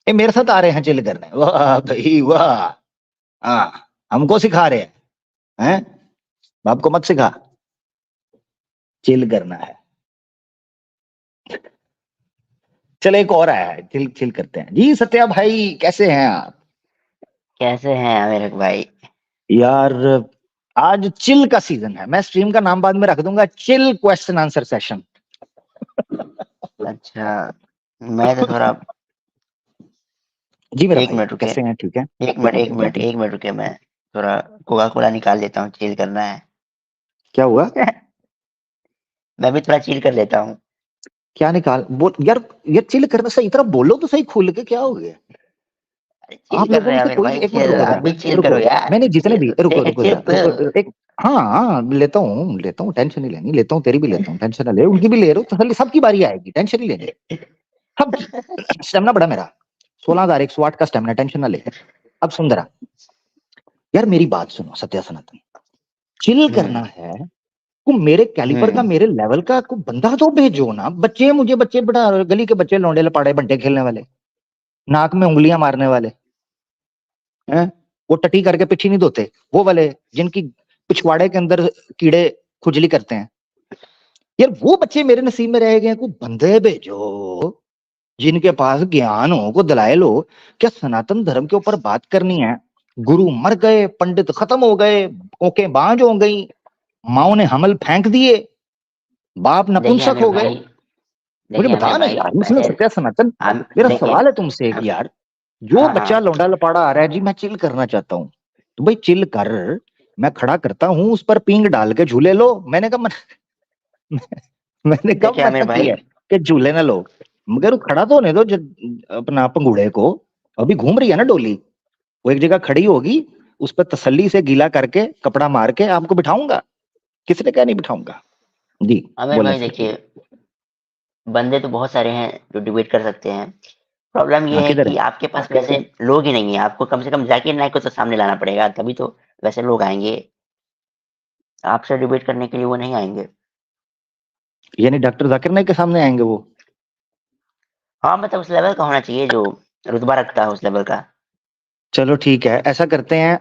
ये मेरे साथ आ रहे हैं चिल करने, वाह भाई वाह। हाँ, हमको सिखा रहे हैं, बाप को मत सिखा, चिल करना है। चलो एक और आया है, चिल चिल करते हैं जी। सत्या भाई कैसे हैं आप? कैसे हैं आमिर भाई? यार आज चिल का सीजन है, मैं स्ट्रीम का नाम बाद में रख दूंगा, चिल क्वेश्चन आंसर सेशन। अच्छा, मैं तो थोड़ा जी मेरा एक भाई मिनट रुके। कैसे हैं? ठीक है। एक मिनट रुके, मैं थोड़ा कोका कोला निकाल लेता हूँ, चिल करना है। क्या हुआ? मैं भी थोड़ा चिल कर लेता हूँ। क्या निकाल बोल यार। ये चिल करना सही तरह बोलो तो सही, खुल के क्या हो गया? अरे चिल आप कर लोगों रहे में हैं से आमिर कोई भाई, एक मिनट चिल, रुको आप जरा, भी चिल रुको। करो यार। मैंने जितने भी, चिल, रुको टेक अ रुको चिल जरा, रुको पिल। एक। हाँ लेता हूँ टेंशन नहीं लेनी, लेता हूँ तेरी भी लेता हूँ, टेंशन ना ले, उनकी भी ले रहा हूँ, तसल्ली, सबकी बारी आएगी, टेंशन नहीं लेनी। सबकी। स्टेमिना बड़ा मेरा, 16,108 का स्टेमिना, टेंशन ना ले। अब सुन जरा, यार मेरी बात सुनो सत्या सनातन, चिल करना है को मेरे कैलिबर का, हम्म। मेरे लेवल का को बंदा तो भेजो ना। बच्चे मुझे बच्चे बड़ा, गली के बच्चे लौंडे लपाड़े बंटे खेलने वाले, नाक में उंगलियां मारने वाले हैं, वो टटी करके पिट्ठी नहीं धोते, वो वाले जिनकी पिछवाड़े के अंदर कीड़े खुजली करते हैं, यार वो बच्चे मेरे नसीब में रह गए। को बंदे भेजो जिनके पास ज्ञान हो, को दलाइल हो। क्या सनातन धर्म के ऊपर बात करनी है? गुरु मर गए, पंडित खत्म हो गए, ओके बांझ हो गई, माओ ने हमल फेंक दिए, बाप देखिए नपुंसक आमिर हो गए। भाई, मुझे देखिए आमिर बता ना भाई, यार, मतलब पहले सत्या सनातन, हम मेरा देखिए। सवाल है तुमसे कि हम, यार जो हाँ बच्चा हाँ, लौंडा लपाड़ा आ रहा है जी, मैं चिल करना चाहता हूँ, तो भाई चिल कर, मैं खड़ा करता हूँ उस पर पींग डाल के झूले लो। मैंने कहा मैंने कब देखिए आमिर मना भाई, किया कि झूले ना लो, मगर वो खड़ा तो होने दो अपना पंगूड़े को। अभी घूम रही है ना डोली, वो एक जगह खड़ी होगी, उस पर तसल्ली से गीला करके कपड़ा मार के आपको बिठाऊंगा। किसने कहा नहीं बिठाऊंगा? जी आमिर बोले भाई सर। देखिए, बंदे तो बहुत सारे हैं जो डिबेट कर सकते हैं। प्रॉब्लम ये हाँ है किधर कि है? आपके पास वैसे लोग ही नहीं है। आपको कम से कम जाकिर नाइक को तो सामने लाना पड़ेगा, तभी तो वैसे लोग आएंगे। आपसे डिबेट करने के लिए वो नहीं आएंगे। यानी डॉक्टर जाकिर नाइक के सामने आएंगे वो? हाँ, मतलब उस लेवल का होना चाहिए जो रुतबा रखता है उस लेवल का। चलो ठीक है, ऐसा करते हैं,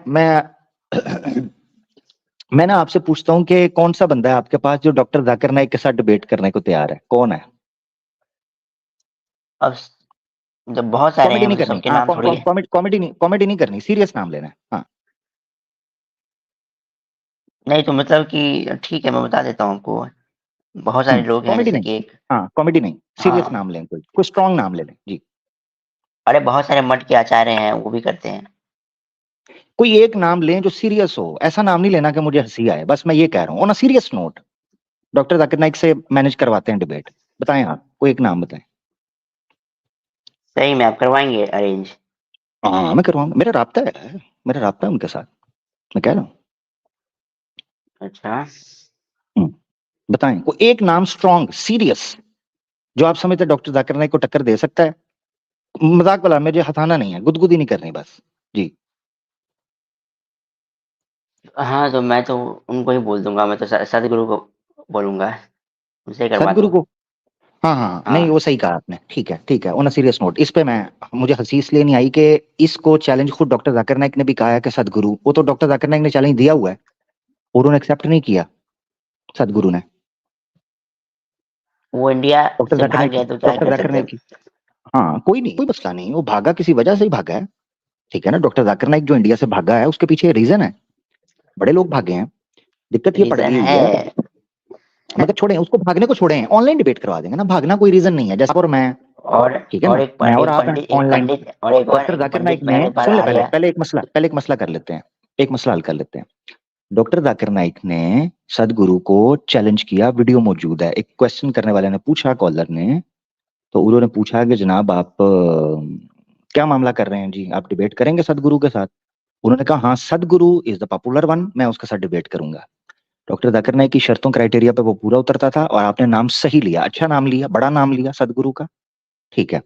मैं ना आपसे पूछता हूँ कि कौन सा बंदा है आपके पास जो डॉक्टर जाकिर नाइक के साथ डिबेट करने को तैयार है? कौन है? अब जब बहुत सारे कॉमेडी हैं, नहीं मुझे करनी, सबके हाँ नाम थोड़ी है। कॉमेडी नहीं करनी, सीरियस नाम लेना है, हाँ। नहीं तो मतलब कि ठीक है, मैं बता देता हूँ आपको। बहुत सारे लोग हैं कॉमेडी जैसे नहीं, कि एक, हाँ कॉमेडी नहीं, सीरियस हाँ, नाम लें, कोई कोई स्ट्रॉन्ग नाम ले लें जी। अरे बहुत सारे मठ के आचार्य हैं, वो भी करते हैं। कोई एक नाम लें जो सीरियस हो, ऐसा नाम नहीं लेना कि मुझे हंसी आए, बस मैं ये कह रहा हूँ on a serious note. Doctor Zakir Naik से मैनेज करवाते हैं डिबेट, बताएं आप कोई एक नाम बताएं। सही में आप करवाएंगे अरेंज? हाँ मैं करवाऊंगा, मेरा राब्ता है उनके साथ, मैं कह रहा हूँ। अच्छा, हम्म, बताएं कोई एक नाम स्ट्रॉन्ग सीरियस जो आप समझते हैं डॉक्टर जाकिर नाइक को टक्कर दे सकता है। मजाक वाला, मुझे हंसाना नहीं है, गुदगुदी नहीं करनी बस जी। हाँ, तो मैं तो उनको ही बोल दूँगा, मैं तो सद्गुरु को बोलूँगा, उनसे ही करवा सदगुरु दो। को? हाँ हाँ नहीं, हाँ, वो सही कहा आपने, ठीक है ऑन अ सीरियस नोट। इस पे मैं, मुझे हंसी इसलिए नहीं आई कि इसको चैलेंज खुद डॉक्टर जाकिर नाइक ने भी कहा है कि सदगुरु, वो तो डॉक्टर जाकिर नाइक ने चैलेंज दिया हुआ है और उन्होंने एक्सेप्ट नहीं किया, सदगुरु ने। वो इंडिया डॉक्टर से जाकिर भाग नाइक गया तो क्या ही डॉक्टर कर जाकिर सकते नाइक हैं। की, हाँ कोई नहीं, कोई मसला नहीं, वो भागा किसी वजह से ही भागा है, ठीक है ना। डॉक्टर जाकिर नाइक जो इंडिया से भागा है उसके पीछे रीजन है, बड़े लोग भागे हैं, दिक्कत ये पड़ रीज़न गई हुई है। है। मगर छोड़े उसको, भागने को छोड़े, ऑनलाइन डिबेट करवा देंगे ना, भागना कोई रीजन नहीं है, जैसे आप और मैं, और ठीक है और ना, मैं और आप हैं एक ऑनलाइन। पंडित और एक और डॉक्टर एक जाकिर नाइक पंडित ने, पहले बार सुन ले, आ पहले गया। पहले एक मसला कर लेते हैं, एक मसला हल कर लेते हैं। डॉक्टर जाकिर नाइक ने सदगुरु को चैलेंज किया, वीडियो मौजूद है, एक क्वेश्चन करने वाले ने पूछा, कॉलर ने, तो उन्होंने पूछा कि जनाब आप क्या मामला कर रहे हैं जी, आप डिबेट करेंगे सदगुरु के साथ? उन्होंने कहा हाँ, सदगुरु इज द पॉपुलर वन, मैं उसके साथ डिबेट करूंगा। डॉक्टर जाकिर नाइक की शर्तों क्राइटेरिया पे वो पूरा उतरता था, और आपने नाम सही लिया, अच्छा नाम लिया, बड़ा नाम लिया सदगुरु का, ठीक है।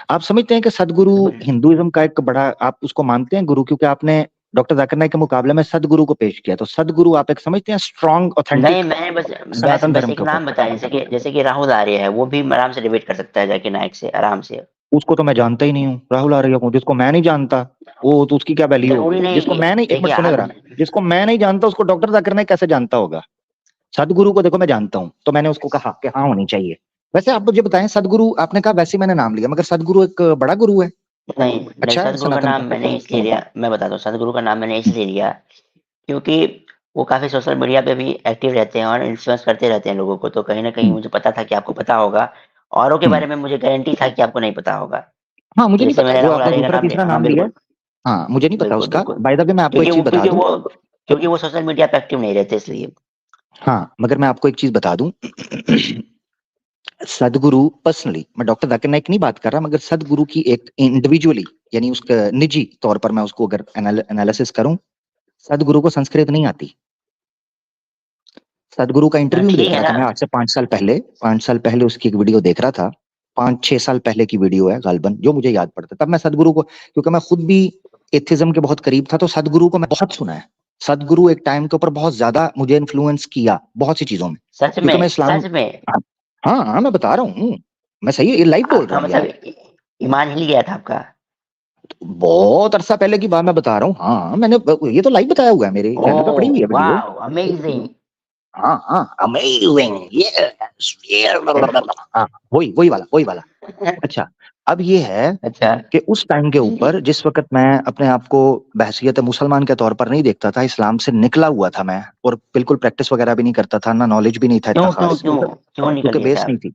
आप समझते हैं कि सदगुरु हिंदुइज्म का एक बड़ा, आप उसको मानते हैं गुरु, क्योंकि आपने डॉक्टर जाकिर नाइक के मुकाबले में सदगुरु को पेश किया, तो सदगुरु आप एक समझते हैं स्ट्रॉन्ग नहीं, ऑथेंटिक मैंने सनातन बस धर्म एक के ऊपर? नाम बताया, जैसे कि राहुल आर्य है, वो भी आराम से डिबेट कर सकता है जाकिर नाइक से, आराम से। उसको तो मैं जानता ही नहीं हूँ, राहुल आर्य को, जिसको मैं नहीं जानता वो तो उसकी क्या वैल्यू जरूरी होगी। नहीं जिसको मैं नहीं, एक देखिए मिनट सुने आप। जरा, जिसको मैं नहीं जानता उसको डॉक्टर जाकिर नाइक कैसे जानता होगा। सदगुरु को देखो मैं जानता हूँ, तो मैंने उसको कहा कि हाँ होनी चाहिए। वैसे आप मुझे बताएं, सदगुरु आपने कहा, वैसे मैंने नाम लिया, मगर सदगुरु एक बड़ा गुरु है, नहीं नहीं, अच्छा है सदगुरु का सनातन नाम का। मैंने इसलिए लिया, मैं बताता हूँ, सदगुरु का नाम मैंने इसलिए लिया क्योंकि वो काफ़ी सोशल मीडिया पे भी एक्टिव रहते हैं और इन्फ्लुएंस करते रहते हैं लोगों को, तो कहीं न कहीं हम्म, मुझे पता था कि आपको पता होगा। औरों के हम्म। बारे में मुझे गारंटी था कि आपको नहीं पता होगा। हाँ मुझे तो नहीं जैसे पता है, मैंने जो राहुल आपने आर्य का दूसरा नाम तीसरा लिया, हाँ, नाम लिया है। बिल्कुल, हाँ मुझे नहीं पता बिल्कुल, उसका। बिल्कुल। बाय द वे मैं आपको एक क्योंकि चीज वो बता क्योंकि दूं। वो क्योंकि वो सोशल मीडिया पे एक्टिव नहीं रहते इसलिए। हाँ मगर मैं आपको एक चीज बता दूं। सदगुरु पर्सनली, मैं डॉक्टर जाकिर नाइक नहीं बात कर रहा, मगर सदगुरु की एक इंडिविजुअली, यानी उसका निजी तौर पर मैं उसको अगर एनालिसिस करूं, सदगुरु को संस्कृत नहीं आती। सदगुरु का इंटरव्यू में देख ठीक है रहा था ना? मैं आज से 5 साल पहले, 5 साल पहले उसकी एक वीडियो देख रहा था। 5-6 साल पहले की वीडियो है गालबन, जो मुझे याद पड़ता तब मैं सदगुरु को, क्योंकि मैं खुद भी एथिज्म के बहुत करीब था, तो सदगुरु को मैं बहुत सुना है। सदगुरु एक टाइम के ऊपर बहुत ज्यादा मुझे इन्फ्लुएंस किया बहुत सी चीजों में, सच क्योंकि मैं में, इस्लाम। सच में। हाँ हाँ मैं बता रहा हूँ, मैं सही ये लाइव बोल रहा आपका हूँ मतलब यार। ईमान हिल गया था आपका? बहुत अरसा पहले की बात मैं बता रहा हूँ, हाँ मैंने ये तो लाइव बताया हुआ है, मेरे चैनल पे पड़ी हुई है ओह वीडियो। वाओ! अमेजिंग! हाँ हाँ अमेजिंग, यस, हाँ वही वाला। अच्छा, अब ये है अच्छा, कि उस टाइम के ऊपर, जिस वक्त मैं अपने आप को बहसियत मुसलमान के तौर पर नहीं देखता था, इस्लाम से निकला हुआ था मैं, और बिल्कुल प्रैक्टिस वगैरह भी नहीं करता था, ना नॉलेज भी नहीं था इतना क्यों क्यों खास, क्यों क्यों निकल क्योंकि लिए थे बेस नहीं आप? थी।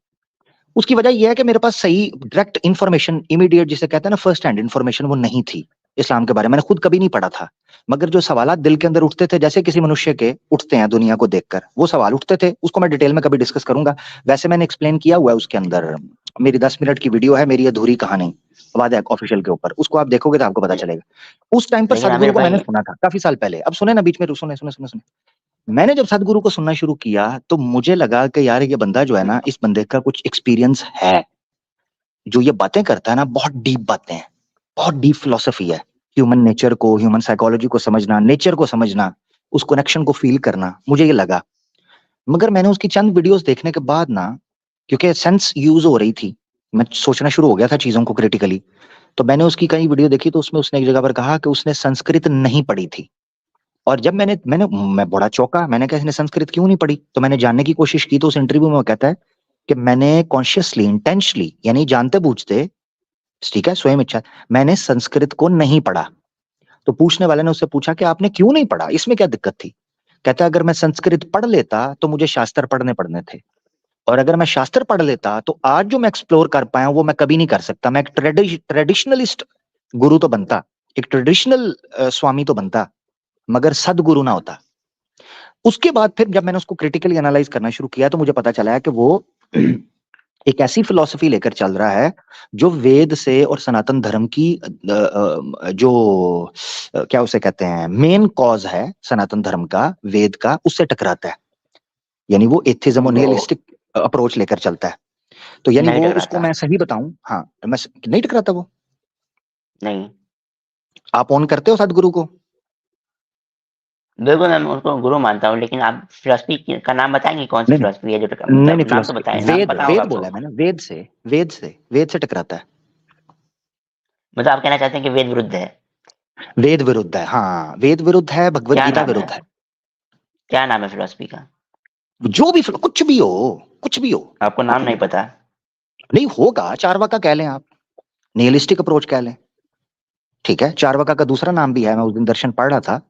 उसकी वजह यह है कि मेरे पास सही डायरेक्ट इन्फॉर्मेशन, इमीडिएट जिसे कहते हैं ना, फर्स्ट हैंड इन्फॉर्मेशन, वो नहीं थी इस्लाम के बारे में। मैंने खुद कभी नहीं पढ़ा था, मगर जो सवाल दिल के अंदर उठते थे, जैसे किसी मनुष्य के उठते हैं दुनिया को देखकर, वो सवाल उठते थे, उसको मैं डिटेल में कभी डिस्कस करूंगा। वैसे मैंने एक्सप्लेन किया हुआ है उसके अंदर, मेरी 10 मिनट की वीडियो है, मेरी अधूरी कहानी वादा ऑफिशियल के ऊपर, उसको आप देखोगे तो आपको पता चलेगा। उस टाइम पर लेकिन सदगुरु आमिर को मैंने भाई, सुना था काफी साल पहले। अब सुने ना, बीच में सुने सुने सुने सुने। मैंने जब सदगुरु को सुनना शुरू किया तो मुझे लगा कि यार ये बंदा जो है ना, इस बंदे का कुछ एक्सपीरियंस है, जो ये बातें करता है ना, बहुत डीप बातें हैं, बहुत डीप फिलोसफी है। ह्यूमन नेचर को, ह्यूमन साइकोलॉजी को समझना, नेचर को समझना, उस कनेक्शन को फील करना, मुझे ये लगा। मगर मैंने उसकी चंद वीडियोस देखने के बाद ना, क्योंकि सेंस यूज हो रही थी, मैं सोचना शुरू हो गया था चीजों को क्रिटिकली, तो मैंने उसकी कई वीडियो देखी, तो उसमें उसने एक जगह पर कहा कि उसने संस्कृत नहीं पढ़ी थी। और जब मैंने मैंने मैं बड़ा चौंका, मैंने कहा इसने संस्कृत क्यों नहीं पढ़ी, तो मैंने जानने की कोशिश की, तो उस इंटरव्यू में वो कहता है कि मैंने कॉन्शियसली, इंटेंशनली, यानी जानते बूझते, ठीक है, स्वयं इच्छा, मैंने संस्कृत को नहीं पढ़ा। तो पूछने वाले ने उससे पूछा कि आपने क्यों नहीं पढ़ा, इसमें क्या दिक्कत थी। कहता है अगर मैं संस्कृत पढ़ लेता तो मुझे शास्त्र पढ़ने पड़ने थे, और अगर मैं शास्त्र पढ़ लेता तो आज जो मैं एक्सप्लोर कर पाया हूं वो मैं कभी नहीं कर सकता। मैं एक ट्रेडिशनलिस्ट गुरु तो बनता, एक ट्रेडिशनल स्वामी तो बनता, मगर सदगुरु ना होता। उसके बाद फिर जब मैंने उसको क्रिटिकली एनालाइज करना शुरू किया, तो मुझे पता चला है कि वो एक ऐसी फिलॉसफी लेकर चल रहा है जो वेद से और सनातन धर्म की जो क्या उसे कहते हैं, मेन कॉज है सनातन धर्म का, वेद का, उससे टकराता है। यानी वो एथिज्म और वो निहिलिस्टिक अप्रोच लेकर चलता है। तो यानी नहीं वो, उसको टकराता। मैं सही बताऊं, हाँ मैं नहीं टकराता वो। नहीं, आप ऑन करते हो सदगुरु को? बिल्कुल मैं उसको गुरु मानता हूँ, लेकिन आप फिलॉसफी का नाम बताएँगे कौन-सी नहीं नहीं फिलॉसफी है जो नहीं नहीं, मतलब नाम तो फिलोसफी, बताएँ, नाम वेद पता होगा वेद बोला आपको। है मैंने, वेद से टकराता है। मतलब आप कहना चाहते हैं कि वेद विरुद्ध है। वेद विरुद्ध है, हाँ वेद विरुद्ध है, भगवत क्या गीता नाम है? विरुद्ध है। क्या नाम है फिलॉसफी का? जो भी कुछ भी हो, कुछ भी हो, आपको नाम नहीं पता? नहीं होगा, चारवाका कह लें आप, निहिलिस्टिक अप्रोच कह लें, ठीक है। चारवाका का दूसरा नाम भी है, मैं उस दिन दर्शन पढ़ रहा था,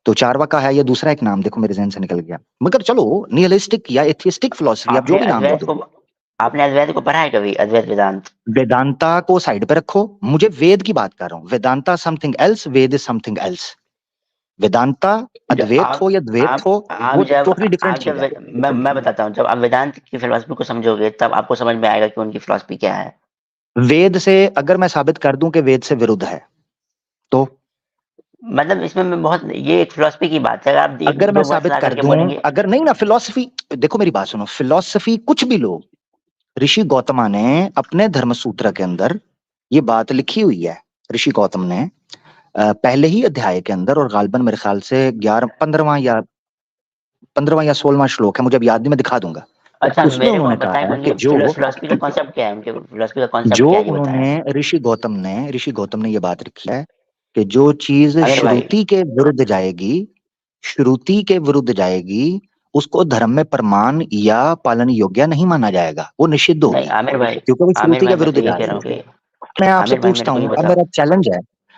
तो चारवाका है, ये दूसरा एक नाम देखो मेरे जहन से निकल गया। मगर चलो, निहिलिस्टिक या एथियस्टिक फिलोसफी, आप जो आपने भी नाम दे अद्वैत दो। को आपने अद्वैत को पढ़ा है कभी? अद्वैत वेदांत? वेदांता को साइड पे रखो, मुझे वेद की बात कर रहा हूँ। Vedanta something else, Veda is something else. Vedanta जो अद्वैत हो या द्वैत हो, आप वो जब टोटली डिफरेंट आप चीज जब है। मैं बताता हूँ, जब आप वेदांत की फिलॉसफी को समझोगे तब आपको समझ में आएगा कि उनकी फिलॉसफी क्या है। वेद से अगर मैं साबित कर दूं कि वेद से विरुद्ध है, तो मतलब इसमें मैं बहुत ये एक फिलॉसफी की बात है, अगर आप एक अगर मैं 2 वर्ड्स साबित ला कर करके दूं, बोलेंगे। अगर नहीं ना फिलोसफी, देखो मेरी बात सुनो, फिलोसफी कुछ भी लो, ऋषि गौतमा ने अपने धर्म सूत्र के अंदर ये बात लिखी हुई है। ऋषि गौतम ने पहले ही अध्याय के अंदर, और गालबन मेरे ख्याल से 11 15वां या 15वां या 16वां श्लोक है, मुझे अब याद नहीं, मैं दिखा दूंगा। अच्छा, उसमें मेरे को उन्होंने आप कहा बताएं है कि कि उनकी फिलोसफी का कॉन्सेप्ट क्या है, उनके फिलोसफी का कॉन्सेप्ट जो क्या है, ये बताएं। उन्होंने ऋषि गौतम ने ये बात रखी है कि जो चीज आमिर भाई, श्रुति के विरुद्ध जाएगी, श्रुति के विरुद्ध जाएगी, उसको धर्म में प्रमाण या पालन योग्य नहीं माना जाएगा, वो निषिद्ध नहीं होगी, क्योंकि वो आमिर श्रुति के भाई, मैं तो विरुद्ध ये जा कह रही रहा हूँ है। कि मैं आपसे आमिर भाई पूछता मेरे को ये हूँ, बताओ।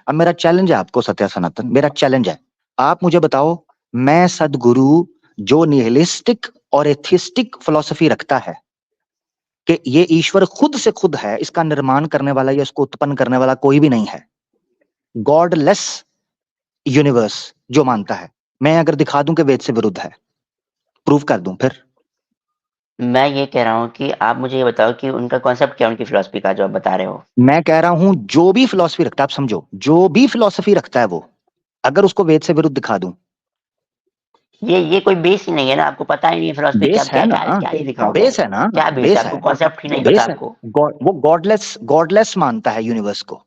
अब मेरा चैलेंज है आपको सत्या सनातन, मेरा चैलेंज है, आप मुझे बताओ, मैं सदगुरु जो निहिलिस्टिक और एथिस्टिक फिलॉसफी रखता है कि ये ईश्वर खुद से खुद है, इसका निर्माण करने वाला या इसको उत्पन्न करने वाला कोई भी नहीं है, गॉडलेस यूनिवर्स जो मानता है, मैं अगर दिखा दूं कि वेद से विरुद्ध है, प्रूव कर दूं, फिर मैं ये कह रहा हूँ कि आप मुझे ये बताओ कि उनका कॉन्सेप्ट क्या है, उनकी फिलोसफी का जो आप बता रहे हो। मैं कह रहा हूं जो भी फिलॉसफी रखता है, आप समझो, जो भी फिलॉसफी रखता है वो, अगर उसको वेद से विरुद्ध दिखा दूं, ये कोई बेस ही नहीं है ना, आपको पता ही नहीं है फिलोसफी क्या बेस है क्या ना, क्या क्या ही दिखाओगे। बेस है ना, क्या बेस है, बेस आपको है, कॉन्सेप्ट ही नहीं पता बेस है, आपको। वो गॉडलेस मानता है यूनिवर्स को,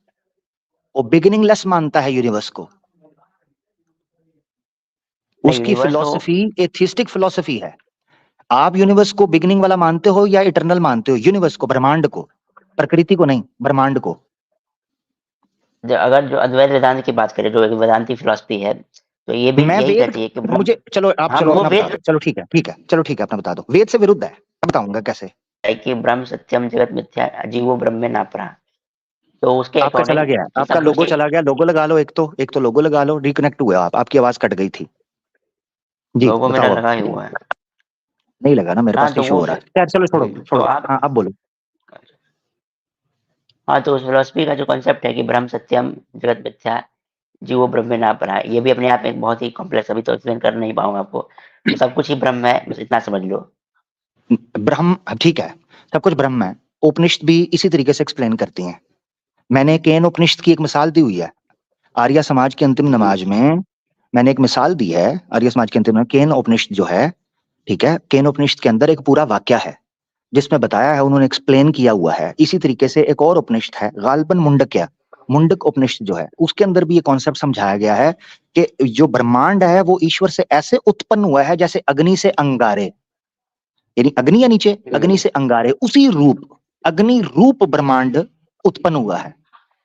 वो बिगिनिंगलेस मानता है यूनिवर्स को, नहीं, उसकी यूनिवर्स तो फिलॉसफी एथिस्टिक फिलॉसफी है। आप यूनिवर्स को बिगिनिंग वाला मानते हो या इटरनल मानते हो? यूनिवर्स को, ब्रह्मांड को, प्रकृति को नहीं, ब्रह्मांड को। अगर जो अद्वैत वेदांत की बात करें, जो एक वेदांती फिलोसफी है, तो ये भी मैं यही वेद, कहती है कि ब्रह्म, मुझे चलो आप, हाँ चलो वो अपना बता वेद दो, चलो ठीक है, चलो ठीक है, अपना बता दो, वेद से विरुद्ध है, मैं बताऊंगा कैसे। है कि ब्रह्म सत्यम जगत मिथ्या जीवो ब्रह्म में ना परा। तो उसके आपका चला अकॉर्डिंग गया, कि आपका सब कुछ लोगो चला गया, लोगो लगा लो, एक तो लोगो लगा लो, रिकनेक्ट हुए आप, आपकी आवाज कट गई थी। जी लोगों मेरा बताओ अब। लगा ही हुआ है। नहीं लगा ना, मेरे हाँ पास तो इशू वो हो रहा है, यार चलो छोड़ो तो छोड़ो, आप, हाँ अब बोलो। हाँ तो उस फिलोसफी का जो कॉन्सेप्ट है कि ब्रह्म सत्यम जगत मिथ्या जीवो ब्रह्म में ना परा, ये भी अपने आप में एक बहुत ही कॉम्प्लेक्स, अभी तो एक्सप्लेन कर नहीं पाऊंगा आपको। तो सब कुछ ही ब्रह्म है, बस इतना समझ लो। ब्रह्म, ठीक है, सब कुछ ब्रह्म है, उपनिषद भी इसी तरीके से एक्सप्लेन करती हैं। मैंने केन उपनिषद की एक मिसाल दी हुई है, आर्य समाज की अंतिम जी नमाज में मैंने एक मिसाल दी है, आर्य समाज की अंतिम केन उपनिषद जो है, ठीक है, केन उपनिषद के अंदर एक पूरा वाक्य है जिसमें बताया है, उन्होंने एक्सप्लेन किया हुआ है। इसी तरीके से एक और उपनिषद है, गालबन मुंडक्य, मुंडक उपनिषद जो है, उसके अंदर भी ये कॉन्सेप्ट समझाया गया है कि जो ब्रह्मांड है वो ईश्वर से ऐसे उत्पन्न हुआ है जैसे अग्नि से अंगारे, यानी अग्नि या नीचे, अग्नि से अंगारे, उसी रूप, अग्नि रूप ब्रह्मांड उत्पन्न हुआ है,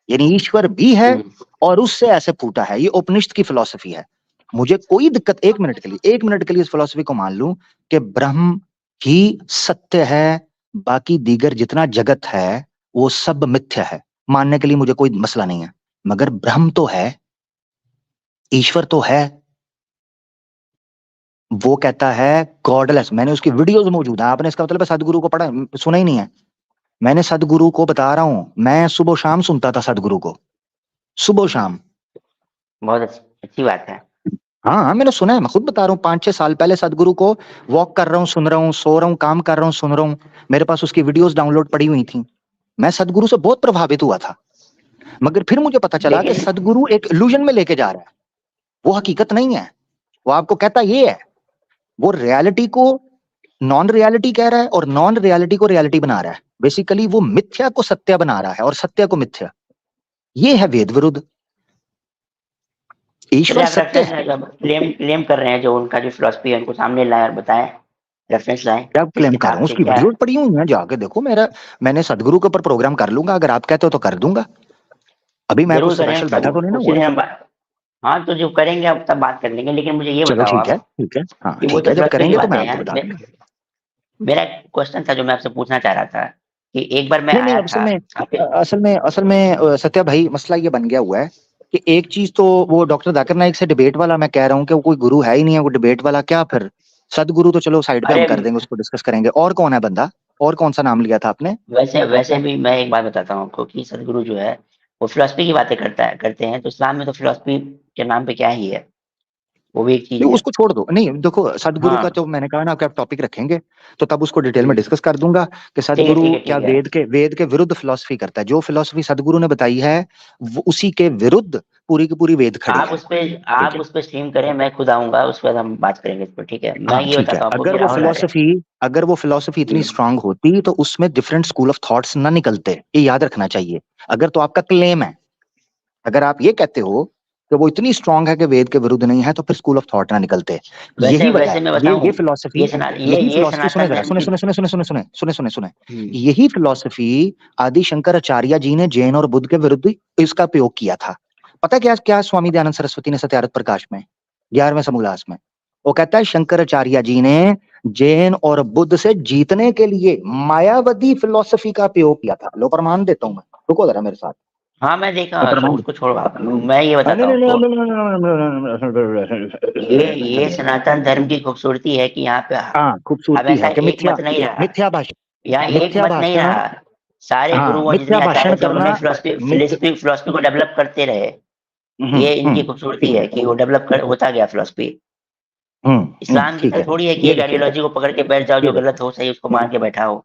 यानी ईश्वर भी है और उससे ऐसे फूटा है। ये उपनिषद की फिलॉसफी है। मुझे कोई दिक्कत, एक मिनट के लिए इस फिलॉसफी को मान लूं कि ब्रह्म ही सत्य है, बाकी दीगर जितना जगत है वो सब मिथ्या है, मानने के लिए मुझे कोई मसला नहीं है, मगर ब्रह्म तो है, ईश्वर तो है। वो कहता है गॉडलेस, मैंने उसकी वीडियोस मौजूद है, आपने इसका मतलब सदगुरु को पढ़ा, सुना ही नहीं है? मैंने सदगुरु को बता रहा हूं, मैं सुबह शाम सुनता था सदगुरु को, सुबह शाम। बहुत अच्छी बात है। हाँ हाँ, मैंने सुना है, मैं खुद बता रहा हूँ, 5-6 साल पहले सदगुरु को वॉक कर रहा हूँ, सुन रहा हूँ, सो रहा हूँ, काम कर रहा हूँ, सुन रहा हूँ, मेरे पास उसकी वीडियोस डाउनलोड पड़ी हुई थी। मैं सदगुरु से बहुत प्रभावित हुआ था, मगर फिर मुझे पता चला कि लेकिन सदगुरु एक इल्यूजन में लेके जा रहा है, वो हकीकत नहीं है। वो आपको कहता ये है, वो रियलिटी को नॉन रियलिटी कह रहा है और नॉन रियलिटी को रियलिटी बना रहा है। बेसिकली वो मिथ्या को सत्य बना रहा है और सत्य को मिथ्या। ये है वेद विरुद्ध। चलिए, ईश्वर आप सत्य रेफरेंस है। क्लेम क्लेम कर रहे हैं, जो उनका जो फिलोसफी है उनको सामने लाए और बताएं, रेफरेंस लाएं, क्या किस क्लेम कर रहा किताब हूँ, से उसकी क्या। वीडियो पड़ी हुई है, जाके देखो मेरा, मैंने सदगुरु के ऊपर प्रोग्राम कर लूंगा, अगर आप कहते हो तो कर दूंगा। अभी मैं कुछ जरूर करें, स्पेशल तब बैठा तो नहीं ना उसी हुआ। दिन हम हाँ तो जो करेंगे अब तब बात कर लेंगे। लेकिन मुझे ये चलो बताओ ठीक है, आप ठीक है, हाँ कि वो ठीक तो है, जब फिलोसफी की करेंगे तो मैं बातें आपको हैं। बता दूंगा। मेरा एक क्वेश्चन था जो मैं आपसे पूछना चाह रहा था कि एक बार मैं नहीं नहीं, आया था आपके। असल में सत्या भाई, मसला ये बन गया हुआ है कि एक चीज तो वो डॉक्टर जाकिर नाइक से डिबेट वाला, मैं कह रहा हूँ कि वो कोई गुरु है ही नहीं है, वो डिबेट वाला क्या, फिर सदगुरु तो चलो साइड पे हम अरे कर देंगे, उसको डिस्कस करेंगे। और कौन है बंदा, और कौन सा नाम लिया था आपने? वैसे वैसे भी मैं एक बात बताता हूँ आपको कि सदगुरु जो है वो फिलोसफी की बातें करते हैं, तो इस्लाम में तो फिलोसफी के नाम पे क्या ही है, वो भी एक चीज नहीं है। उसको छोड़ दो, नहीं देखो सदगुरु का हाँ तो मैंने कहा ना, आपका टॉपिक रखेंगे तो तब उसको डिटेल में डिस्कस कर दूंगा कि ठीक है, सदगुरु ठीक है, क्या ठीक है। वेद के विरुद्ध फिलॉसफी करता है। जो फिलॉसफी सदगुरु ने बताई है वो उसी के विरुद्ध पूरी की पूरी वेद खड़ी है। ठीक आप है, उस पे स्ट्रीम करें, मैं खुद आऊंगा, उसके बाद हम बात करेंगे इस पर। ठीक है, मैं हाँ ये ठीक है, बताता हूँ आपको कि राहुल आर्य। अगर वो फिलॉसफी इतनी जी स्ट्रांग होती तो उसमें डिफरेंट स्कूल ऑफ थॉट्स ना निकलते, ये याद रखना चाहिए। अगर तो आपका क्लेम है, अगर आप ये कहते हो कि वो इतनी स्ट्रांग है कि वेद के विरुद्ध नहीं है, तो फिर स्कूल ऑफ थॉट ना निकलते। यही वजह वैसे मैं है, बताऊं, ये फिलॉसफी, ये यही फिलॉसफी, सुने सनातन जरा, धर्म सुने की सुने सुने सुने सुने सुने सुने सुने सुने, हम्म, यही फिलॉसफी आदि शंकराचार्य जी ने जैन और बुद्ध के विरुद्ध इसका प्रयोग किया था। पता है क्या क्या स्वामी दयानंद सरस्वती ने सत्यार्थ प्रकाश में 11वें समोल्लास में वो कहता है, शंकराचार्य जी ने जैन और बुद्ध से जीतने के लिए मायावती फिलॉसफी का प्रयोग किया था। लो प्रमाण देता हूं मैं, रुको जरा मेरे साथ, हाँ मैं देखा, मैं अच्छा प्रमाण उसको छोड़ो आप, मैं ये नहीं बताता नहीं हूँ नहीं आपको। ये नहीं, सनातन धर्म की खूबसूरती है कि यहाँ पे हाँ अब खूबसूरती ऐसा है कि एक मिथ्या, मत नहीं रहा, मिथ्या भाषण, यहाँ एक मिथ्या मत नहीं भाषण, रहा। सारे हाँ गुरु और जितने मिथ्या आचार्य भाषण थे उन्होंने करना, मिथ फिलोसफी को डेवलप करते रहे। ये इनकी खूबसूरती है कि वो होता गया फिलोसफी। इस्लाम की ठीक तरह है, थोड़ी है कि ये एक देखिए, आइडियोलॉजी को पकड़ के बैठ जाओ, ये जो देखो, गलत हो सही उसको मान के बैठा हो।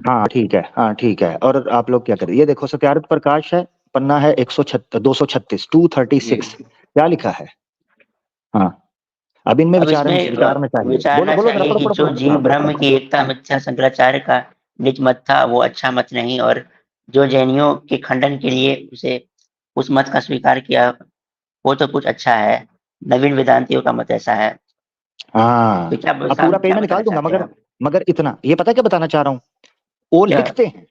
हाँ ठीक है, हाँ ठीक है, और आप लोग क्या करें, ये देखो सत्यार्थ प्रकाश है, पन्ना है 236 236, क्या लिखा है, हाँ अब इनमें अब इसमें विचारना चाहिए, बोलो विचारना बोलो जरा, चाहिए पढ़ो कि पढ़ो जो पढ़ो, जीव हाँ पढ़ो ब्रह्म पढ़ो, की एकता मिथ्या शंकराचार्य का निज मत था, वो अच्छा मत नहीं, और जो जैनियों के खंडन के लिए उसे उस मत का स्वीकार किया, वो तो कुछ अच्छा है। नवीन वेदांतियों का मत ऐसा है। तो हाँ अब पूरा पेज क्या में बताना निकाल दूंगा, चाहते हैं मगर आप? मगर इतना ये पता है क्या बताना चाह रहा हूँ, वो क्या? लिखते हैं,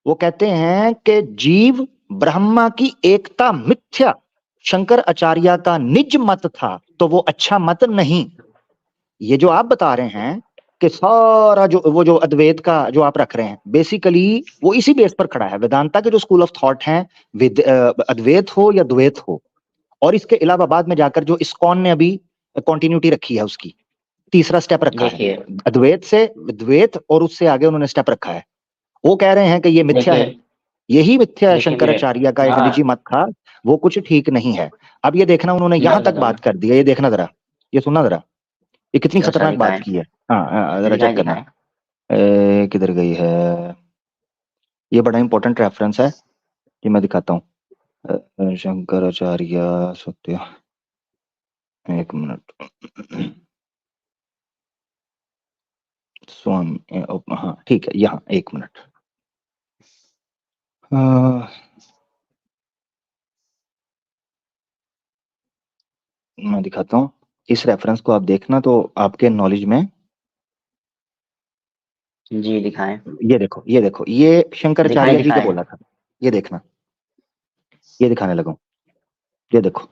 वो कहते हैं कि जीव ब्रह्मा की एकता मिथ्या शंकर आचार्य का निज मत था, तो वो अच्छा मत नहीं। ये जो आप बता रहे हैं कि सारा जो वो जो अद्वैत का जो आप रख रहे हैं, बेसिकली वो इसी बेस पर खड़ा है, वेदांता के जो स्कूल ऑफ थॉट हैं, अद्वैत हो या द्वैत हो, और इसके अलावा बाद में जाकर जो इस्कॉन ने अभी कॉन्टिन्यूटी रखी है, उसकी तीसरा स्टेप रखा है, देखिए अद्वैत से द्वैत, और उससे आगे उन्होंने स्टेप रखा है। वो कह रहे हैं कि ये मिथ्या देखिए है, यही मिथ्या है, देखिए मेरे, शंकराचार्य का एक निजी हाँ मत था, वो कुछ ठीक नहीं है। अब ये देखना, उन्होंने मैं यहां तक बताता हूँ, बात कर दी है, ये देखना जरा, ये सुनना जरा, ये कितनी अच्छा खतरनाक बात दिखाएं, की है। हाँ जरा चेक करना, दिखाएं। किधर गई है, ये बड़ा इंपॉर्टेंट रेफरेंस है, ये मैं दिखाता हूँ। शंकराचार्य सत्य, एक मिनट, स्वामी, हाँ ठीक है, यहाँ एक मिनट, अ, मैं दिखाता हूँ, इस रेफरेंस को आप देखना तो आपके नॉलेज में, जी दिखाएं, ये देखो ये देखो, ये दिखाएं शंकराचार्य जी का दिखाएं। बोला था, ये देखना, ये दिखाने लगा हूं, ये देखो,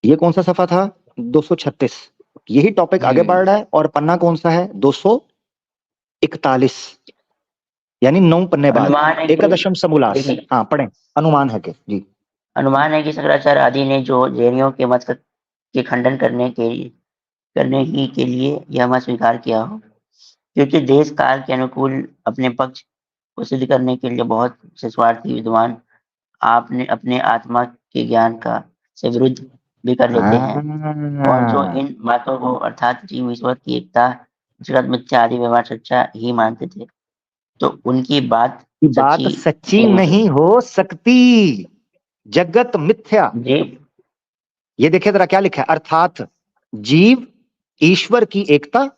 ये कौन सा सफा था, 236, यही टॉपिक आगे बढ़ रहा है, और पन्ना कौन सा है, 241, यानी 9 पन्ने बाद, अनुमान है कि, एकादशम समोल्लास, देखिए हाँ पढ़ें, अनुमान है कि जी, अनुमान है कि शंकराचार्य आदि ने जो जैनियों के के खंडन करने ही के लिए यह मत स्वीकार किया हो, क्योंकि देश काल के अनुकूल अपने पक्ष को सिद्ध करने के लिए बहुत से स्वार्थी विद्वान आपने अपने आत्मा के ज्ञान का से विरुद्ध भी कर लेते हैं, और जो हाँ, इन बातों को अर्थात जीव ईश्वर की एकता, जगत मिथ्या आदि व्यवहार सच्चा ही मानते थे, तो उनकी बात कि बात सच्ची सच्ची नहीं हो नहीं सकती। हो सकती, जगत मिथ्या, जी ये देखिए जरा क्या लिखा है, अर्थात जीव ईश्वर की एकता,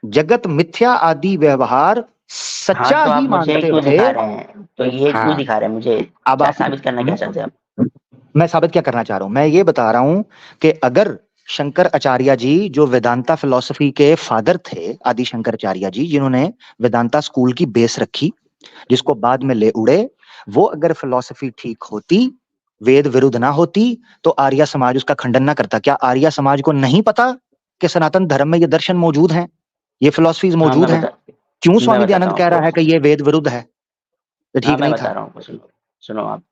जगत मिथ्या आदि व्यवहार हाँ, सच्चा तो ही आप मुझे मानते क्यों थे। दिखा रहे हैं, तो ये क्यों हाँ दिखा रहे हैं मुझे, अब क्या साबित करना क्या चाहते हैं आप? मैं साबित क्या करना चाह रहा हूं, मैं ये बता रहा हूं कि अगर शंकर आचार्य जी जो वेदांता फिलॉसफी के फादर थे, आदि शंकराचार्य जी जिन्होंने वेदांता स्कूल की बेस रखी, जिसको बाद में ले उड़े, वो अगर फिलॉसफी ठीक होती, वेद विरुद्ध ना होती, तो आर्य समाज उसका खंडन ना करता। क्या आर्य समाज को नहीं पता कि सनातन धर्म में ये दर्शन मौजूद हैं, ये फिलॉसफीज हाँ मौजूद हैं? क्यों मैं स्वामी बताता दयानंद हूँ कह आपको, रहा है कि ये वेद विरुद्ध है, ये हाँ ठीक मैं नहीं बता था? रहा हूँ, सुनो सुनो आप।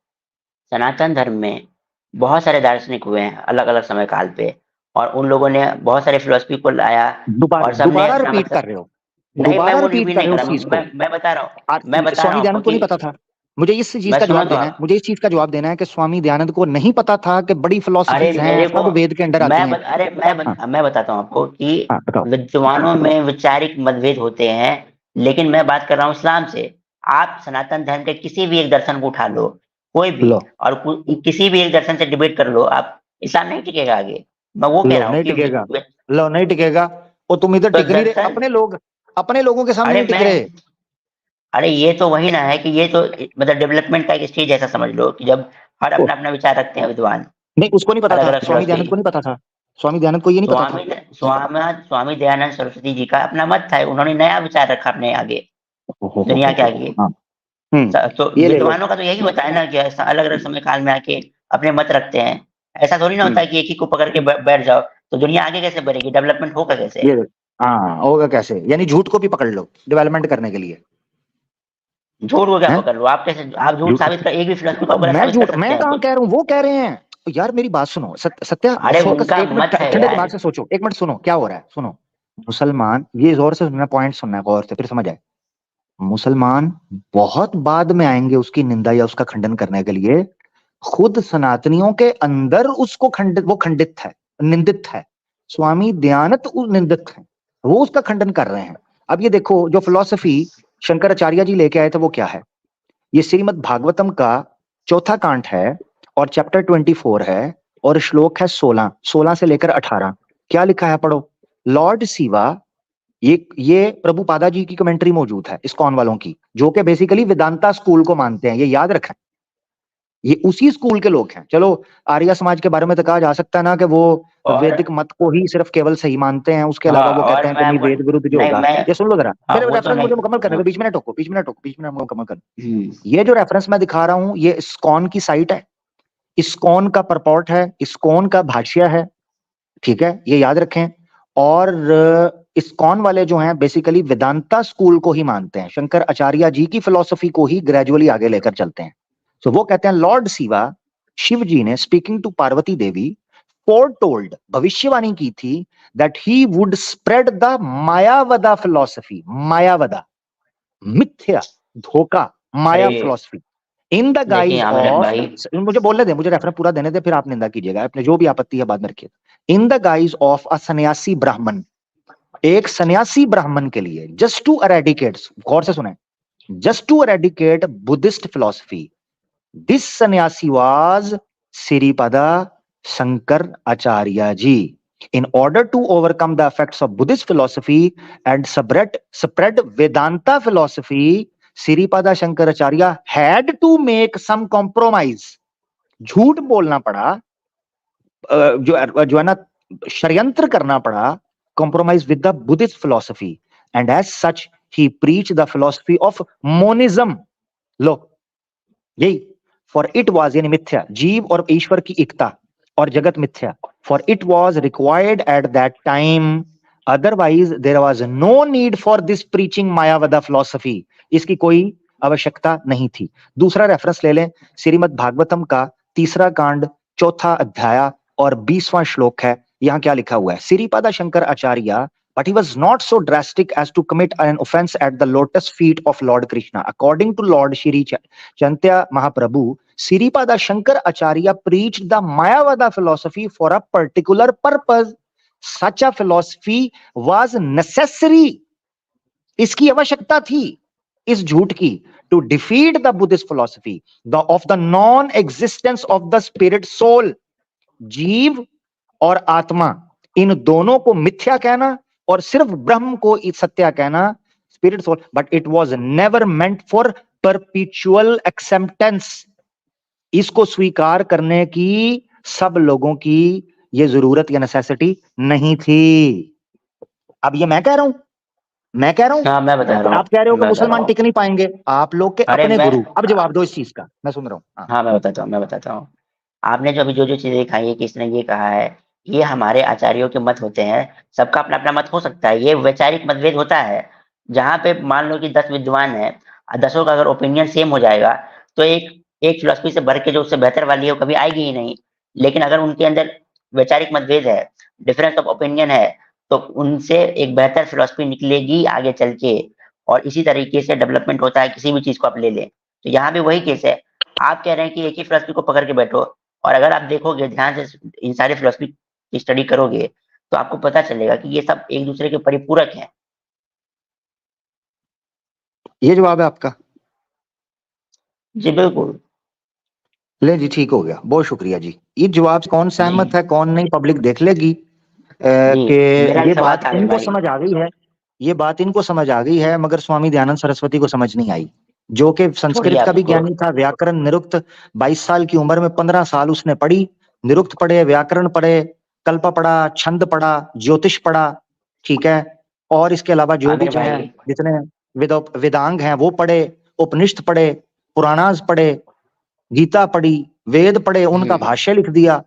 सनातन धर्म में बहुत सारे दार्शनिक हुए हैं अलग अलग समय काल पे, और उन लोगों ने बहुत सारे फिलोसफी को लाया, और दोबारा सबने दोबारा अपना रिपीट कर मतलब, रहे हो, नहीं मैं दोबारा वो रिपीट रिव्यू कर नहीं रहे हो कर उस रहा चीज हूँ, को। मैं बता रहा हूँ, मैं बता रहा स्वामी हूँ आपको दयानंद को नहीं कि पता था, मुझे इस चीज मैं का सुनो जवाब तो देना है, आप, मुझे इस चीज का जवाब देना है कि स्वामी दयानंद को नहीं पता था कि बड़ी अरे फिलोसफीज हैं, मेरे को, सब वेद के अंडर आती हैं। हाँ मैं बताता हूँ आपको कि हाँ बताओ। विद्वानों में वैचारिक मतभेद होते हैं, लेकिन मैं बात कर रहा हूँ इस्लाम से। आप सनातन धर्म के किसी भी एक दर्शन को उठा लो, कोई भी, लो और किसी भी एक दर्शन से डिबेट कर लो आप, इस्लाम नहीं टिकेगा आगे। मैं वो कह लो रहा हूँ नहीं कि टिकेगा, लो नहीं टिकेगा, और तुम इधर तो टिक नहीं रहे, दर्शन, अपने लोग अपने लोगों के सामने अरे नहीं टिक मैं, रहे। अरे ये तो वही ना है कि ये तो मतलब डेवलपमेंट का एक स्टेज ऐसा समझ लो कि जब हर ओ, अपना अपना विचार रखते हैं विद्वान। नहीं, उसको नहीं पता अलग था, अलग स्वामी दयानंद फिलोसफी। को नहीं पता था, स्वामी दयानंद को ये नहीं पता था। स्वामी दयानंद सरस्वती जी का अपना मत था, उन्होंने नया विचार रखा अपने आगे, दुनिया के आगे। हाँ, तो ये ले लो। विद्वानों का तो यही होता है ना कि अलग अलग समय काल में आके अपने मत रखते हैं। ऐसा थोड़ी ना होता है कि एक ही को पकड़ के बैठ जाओ, तो दुनिया आगे कैसे बढ़ेगी, डेवलपमेंट होगा कैसे? ये हाँ, होगा कैसे, यानी झूठ को भी पकड़ लो डेवलपमेंट करने के लिए। झूठ को क्या हैं? पकड़ लो, आप कैसे, आप झूठ साबित कर, एक भी फिलोसफी को आप गलत मैं साबित कर झूठ, सकते मैं हैं कहाँ कुछ? कह रहा हूँ, वो कह रहे हैं। यार मेरी बात सुनो, सत्या अरे फोकस, उनका एक मिनट मत है ठंडे यार। दिमाग से सोचो, एक मिनट सुनो क्या हो रहा है, सुनो। मुसलमान, ये जोर से सुनना, पॉइंट सुनना है गौर से, फिर समझ आए। मुसलमान बहुत बाद में आएंगे उसकी निंदा या उसका खंडन करने के लिए। खुद सनातनियों के अंदर उसको वो खंडित है, निंदित है। स्वामी दयानंद निंदित है, वो उसका खंडन कर रहे हैं। अब ये देखो, जो फिलॉसफी शंकराचार्य जी लेके आए थे वो क्या है। ये श्रीमद् भागवतम का चौथा कांड है और चैप्टर 24 है और श्लोक है 16 से लेकर 18। क्या लिखा है, पढ़ो। लॉर्ड शिवा, ये प्रभुपादा जी की कमेंट्री मौजूद है इस्कॉन वालों की, जो कि बेसिकली वेदांता स्कूल को मानते हैं, ये याद रखें। ये उसी स्कूल के लोग हैं। चलो, आर्य समाज के बारे में तो कहा जा सकता है ना कि वो और वैदिक मत को ही सिर्फ केवल सही मानते हैं, उसके अलावा हाँ, वो कहते और हैं कि मैं नहीं, आपको, वेद विरुद्ध जो नहीं होगा। मैं, ये सुन लो जरा, हाँ मेरे वो तो रेफरेंस नहीं, मुझे मुकम्मल करने दो, हाँ। बीच में ना टोको, बीच में ना टोको, बीच में ना मुकम्मल कर। हम्म, ये जो रेफरेंस मैं दिखा रहा हूं, ये इस्कॉन की साइट है, इस्कॉन का परपॉर्ट है, इस्कॉन का भाष्य है, ठीक है, ये याद रखें। और इस्कॉन वाले जो हैं बेसिकली वेदांता स्कूल को ही मानते हैं, शंकर आचार्य जी की फिलॉसफी को ही ग्रेजुअली आगे लेकर चलते हैं। तो वो कहते हैं लॉर्ड शिवा, शिव जी ने speaking to Parvati Devi foretold, भविष्यवाणी की थी, that he would spread the Mayavada philosophy, Mayavada मिथ्या, धोखा, माया अरे फिलॉसफी, इन द देखिए गाइज आमिर ऑफ, भाई, मुझे बोलने दे, मुझे रेफरेंस पूरा देने दे, फिर आप निंदा कीजिएगा, अपने जो भी आपत्ति है बाद में रखिए। In the guys of a सन्यासी ब्राह्मण, एक सन्यासी ब्राह्मण के लिए, जस्ट टू एरेडिकेट, गौर से सुने, just to eradicate Buddhist philosophy, this sannyasi was Siripada Shankar Acharya ji. In order to overcome the effects of Buddhist philosophy and spread Vedanta philosophy, Siripada Shankaracharya had to make some compromise. झूठ बोलना पड़ा, जो है ना, षड्यंत्र करना पड़ा, compromise with the Buddhist philosophy, and as such he preached the philosophy of monism. लो, यही, फॉर इट वॉज, यानी मिथ्या, जीव और ईश्वर की एकता और जगत मिथ्या, for it was required at that time, otherwise there was no need for this preaching Mayavada philosophy, इसकी कोई आवश्यकता नहीं थी। दूसरा रेफरेंस ले लें, श्रीमद् भागवतम का तीसरा कांड, चौथा अध्याय और 20वां श्लोक है। यहां क्या लिखा हुआ है, श्रीपादा शंकर आचार्य, but he was not so drastic as to commit an offense at the lotus feet of Lord Krishna. According to Lord Shri Chantya Mahaprabhu, Siripada Shankar Acharya preached the Mayavada philosophy for a particular purpose. Such a philosophy was necessary. इसकी आवश्यकता थी इस झूठ की, to defeat the Buddhist philosophy of the non-existence of the spirit soul. जीव और आत्मा, इन दोनों को मिथ्या कहना और सिर्फ ब्रह्म को सत्या कहना, spirit soul, but it was never meant for perpetual acceptance. इसको स्वीकार करने की सब लोगों की ये जरूरत या नेसेसिटी नहीं थी। अब ये मैं कह रहा हूं, मैं कह रहा हूं, हाँ मैं बता रहा आप कह रहे हो हूँ, कि मैं बता रहा मुसलमान हूँ। टिक नहीं पाएंगे, आप लोग के अरे अपने मैं, गुरु। अब जवाब दो इस चीज का, मैं सुन रहा हूं। हाँ, हाँ मैं बताता हूँ। आपने जो अभी जो चीजें दिखाई है कि इसने ये कहा है, ये हमारे आचार्यों के मत होते हैं। सबका अपना अपना मत हो सकता है, ये वैचारिक मतभेद होता है। जहां पे मान लो कि 10 विद्वान है, 10 का अगर ओपिनियन सेम हो जाएगा, तो एक एक फिलोसफी से बढ़ के जो उससे बेहतर वाली है वो कभी आएगी ही नहीं। लेकिन अगर उनके अंदर वैचारिक मतभेद है, डिफरेंस ऑफ ओपिनियन है, तो उनसे एक बेहतर फिलोसफी निकलेगी आगे चल के। और इसी तरीके से डेवलपमेंट होता है, किसी भी चीज को आप ले लें। तो यहाँ भी वही केस है। आप कह रहे हैं कि एक ही फिलोसफी को पकड़ के बैठो, और अगर आप देखोगे ध्यान से, इन सारी फिलोसफी की स्टडी करोगे, तो आपको पता चलेगा कि ये सब एक दूसरे के परिपूरक हैं। ये जवाब है आपका। जी बिल्कुल। ले जी, ठीक हो गया, बहुत शुक्रिया जी। ये जवाब से कौन जी सहमत है कौन नहीं, पब्लिक देख लेगी। जी, कि मेरा भी ये सवाल बात था आमिर इनको भाई। समझ आ गई है, ये बात इनको समझ आ गई है, मगर स्वामी दयानंद सरस्वती को समझ नहीं आई, जो कि छोड़िए संस्कृत आप का भी उसको। ज्ञानी था, व्याकरण निरुक्त, 22 साल की उम्र में 15 साल उसने पढ़ी, निरुक्त पढ़े, व्याकरण पढ़े, कल्प पढ़ा, छंद पढ़ा, ज्योतिष पढ़ा, ठीक है, और इसके अलावा जो भी आमिर जो है भाई जितने वेदांग हैं वो पढ़े, उपनिषद पढ़े, पुराणास पढ़े, गीता पढ़ी, वेद पढ़े, उनका भाष्य लिख दिया,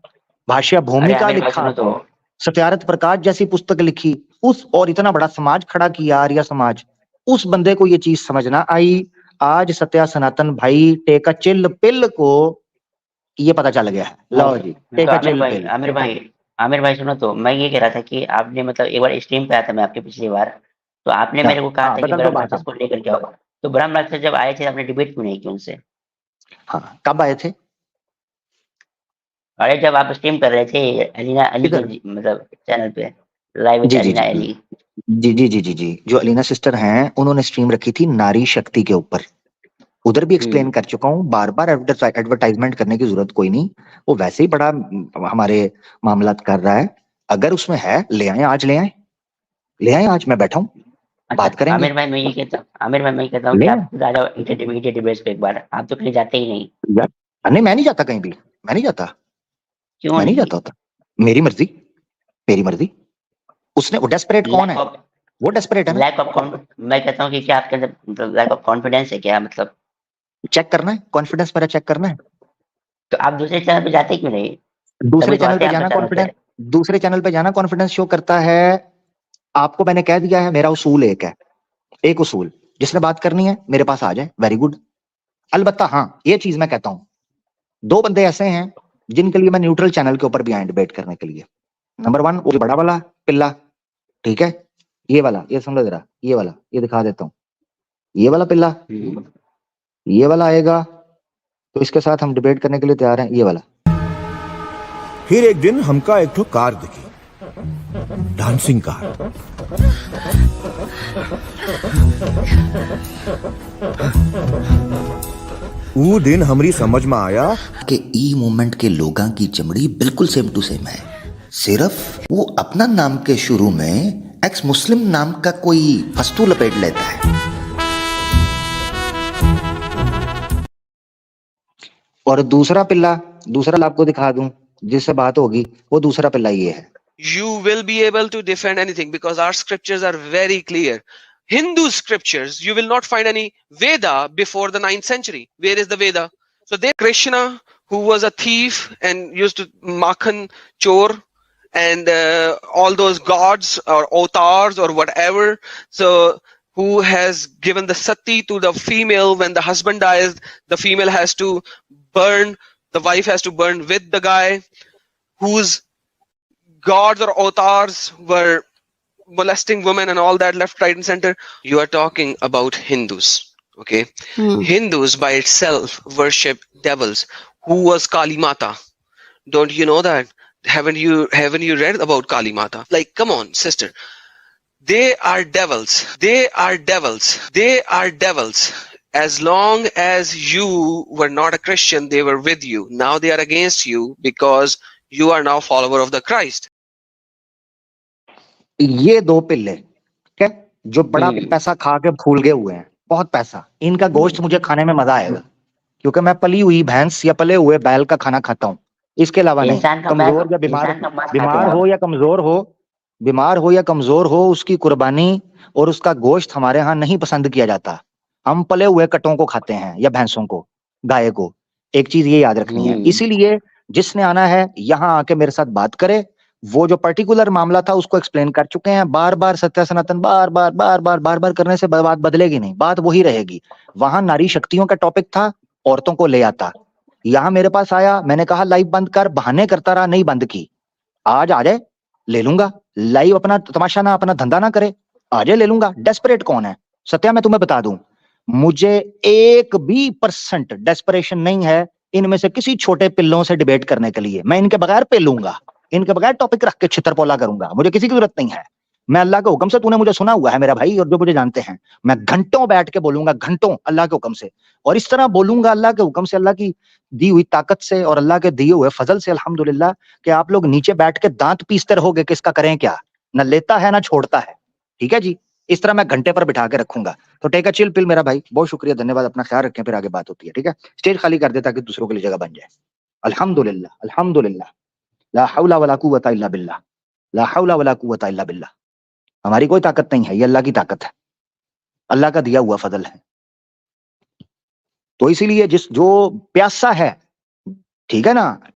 भाष्य अरे भूमिका आमिर भाई लिखा, सुनो तो, सत्यार्थ प्रकाश जैसी पुस्तक लिखी, उस और इतना बड़ा समाज खड़ा किया, आर्य समाज। उस बंदे को ये चीज समझ ना आई। आज सत्या सनातन भाई टेका चिल पिल को ये पता चल गया है। लो जी, तो टेका चिल पिल। आमिर भाई सुनो तो, मैं ये कह रहा था कि आपने मतलब एक बार स्ट्रीम पे आया था मैं आपके पिछली बार, तो आपने मेरे को कहा हाँ, था कि बदल दो ब्रह्म बात राक्षस अब। को लेकर के आओ। तो ब्रह्म राक्षस जब आए थे आपने डिबेट क्यों नहीं की उनसे? हाँ, कब आए थे? अरे जब आप स्ट्रीम कर रहे थे अलीना अली के किधर? मतलब चैनल पे, लाइव विद जी जी अलीना जी अली। जी जी जी जी जी, जो अलीना सिस्टर हैं उन्होंने स्ट्रीम रखी थी नारी शक्ति के ऊपर। उधर भी एक्सप्लेन कर चुका हूँ, बार बार एडवर्टाइजमेंट करने की जरूरत कोई नहीं। वो वैसे ही बड़ा हमारे मामलात कर रहा है। अगर उसमें है ले आए, आज ले आए, ले आए, आज मैं बैठा हूँ, अच्छा बात करेंगे। आमिर भाई मैं ये कहता हूँ कि ले आप आए खुद आ जाओ इंटर डिबेट्स पे एक बार, आप तो कहीं जाते ही नहीं। यार। नहीं, मैं नहीं जाता कहीं भी, मैं नहीं जाता, क्यों मैं नहीं नहीं? जाता होता। मेरी मर्जी, मेरी मर्जी। उसने, वो डेस्परेट कौन लैक है? ऑफ वो डेस्परेट है ना। लैक ऑफ मैं कहता हूँ कि क्या आपके अंदर मतलब लैक ऑफ कॉन्फिडेंस है क्या मतलब? चेक करना है कॉन्फिडेंस मेरा, चेक करना है। तो आप दूसरे चैनल पे जाते क्यों नहीं? दूसरे तभी तो चैनल आते पे हैं आपका जाना चैनल पे। कॉन्फिडेंस, दूसरे चैनल पे जाना कॉन्फिडेंस शो करता है। आपको मैंने कह दिया है, मेरा उसूल एक है, एक उसूल, जिसने बात करनी है मेरे पास आ जाए, वेरी गुड। अलबत्ता हाँ, ये चीज मैं कहता हूँ, दो बंदे ऐसे हैं जिनके लिए मैं न्यूट्रल चैनल के ऊपर भी आए डिबेट करने के लिए। नंबर वन, वो बड़ा वाला पिल्ला, ठीक है, ये वाला, ये समझ रहा, ये वाला, ये दिखा देता हूँ, ये वाला पिल्ला, ये वाला आएगा तो इसके साथ हम डिबेट करने के लिए तैयार हैं, ये वाला। फिर एक दिन हमका एक ठो कार दिखी, डांसिंग कार। वो दिन हमरी समझ में आया कि ई मूवमेंट के लोगों की चमड़ी बिल्कुल सेम टू सेम है, सिर्फ वो अपना नाम के शुरू में एक्स मुस्लिम नाम का कोई फस्तू लपेट लेता है। और दूसरा पिल्ला, दूसरा आपको दिखा दूं जिससे बात होगी, वो दूसरा पिल्ला ये है। You will be able to defend anything because our scriptures are very clear. Hindu scriptures, you will not find any Veda before the 9th century. Where is the Veda? So there, Krishna, who was a thief and used to Makhan Chor, and all those gods or avatars or whatever. So who has given the sati to the female when the husband dies, the female has to burn, the wife has to burn with the guy, whose gods or avatars were molesting women and all that left, right, and center. You are talking about Hindus, okay? Hindus by itself worship devils. Who was Kali Mata? Don't you know that? Haven't you read about Kali Mata? Like, come on, sister. They are devils. They are devils. They are devils. As long as you were not a Christian, they were with you. Now they are against you because you are now follower of the Christ. ये दो पिल्ले, ठीक है, जो बड़ा पैसा खा के फूल गए हुए हैं, बहुत पैसा, इनका गोश्त मुझे खाने में मजा आएगा, क्योंकि मैं पली हुई भैंस या पले हुए बैल का खाना खाता हूँ, इसके अलावा नहीं। कमजोर या बीमार, बीमार हो या कमजोर हो, बीमार हो या कमजोर हो, उसकी कुर्बानी और उसका गोश्त हमारे यहाँ नहीं पसंद किया जाता। हम पले हुए कटों को खाते हैं, या भैंसों को, गाय को। एक चीज ये याद रखनी है। इसीलिए जिसने आना है यहाँ आके मेरे साथ बात करे। वो जो पर्टिकुलर मामला था उसको एक्सप्लेन कर चुके हैं, बार बार सत्या सनातन बार बार बार बार बार बार करने से बात बदलेगी नहीं, बात वही रहेगी। वहां नारी शक्तियों का टॉपिक था, औरतों को ले आता, यहाँ मेरे पास आया, मैंने कहा लाइव बंद कर, बहाने करता रहा, नहीं बंद की। आज आ जाए ले लूंगा, लाइव अपना तमाशा ना, अपना धंधा ना करे, आ जाए ले लूंगा। डेस्परेट कौन है? सत्या मैं तुम्हें बता दूं, मुझे 1% डेस्परेशन नहीं है इनमें से किसी छोटे पिल्लों से डिबेट करने के लिए। मैं इनके बगैर पेलूंगा, इनके बगैर टॉपिक रख के छितरपोला करूंगा, मुझे किसी की जरूरत नहीं है। मैं अल्लाह के हुक्म से, तूने मुझे सुना हुआ है मेरा भाई, और जो मुझे जानते हैं, मैं घंटों बैठ के बोलूंगा, घंटों अल्लाह के हुक्म से, और इस तरह बोलूंगा अल्लाह के हुक्म से, अल्लाह की दी हुई ताकत से और अल्लाह के दिए हुए फजल से, अल्हम्दुलिल्लाह, कि आप लोग नीचे बैठ के दांत पीसते रहोगे किसका करें क्या, न लेता है ना छोड़ता है। ठीक है जी, इस तरह मैं घंटे पर बिठा के रखूंगा। तो टेक अ चिल पिल मेरा भाई, बहुत शुक्रिया, धन्यवाद, अपना ख्याल रखें, फिर आगे बात होती है। ठीक है, स्टेज खाली कर दे ताकि दूसरों के लिए जगह बन जाए। अल्हम्दुलिल्लाह, अल्हम्दुलिल्लाह। ला हौला वला कुव्वता इल्ला बिल्लाह, ला हौला वला कुव्वता इल्ला बिल्लाह। हमारी कोई ताकत नहीं है, ये अल्लाह की ताकत है, अल्लाह का दिया हुआ फजल है। तो इसीलिए जो प्यासा है, ठीक है ना,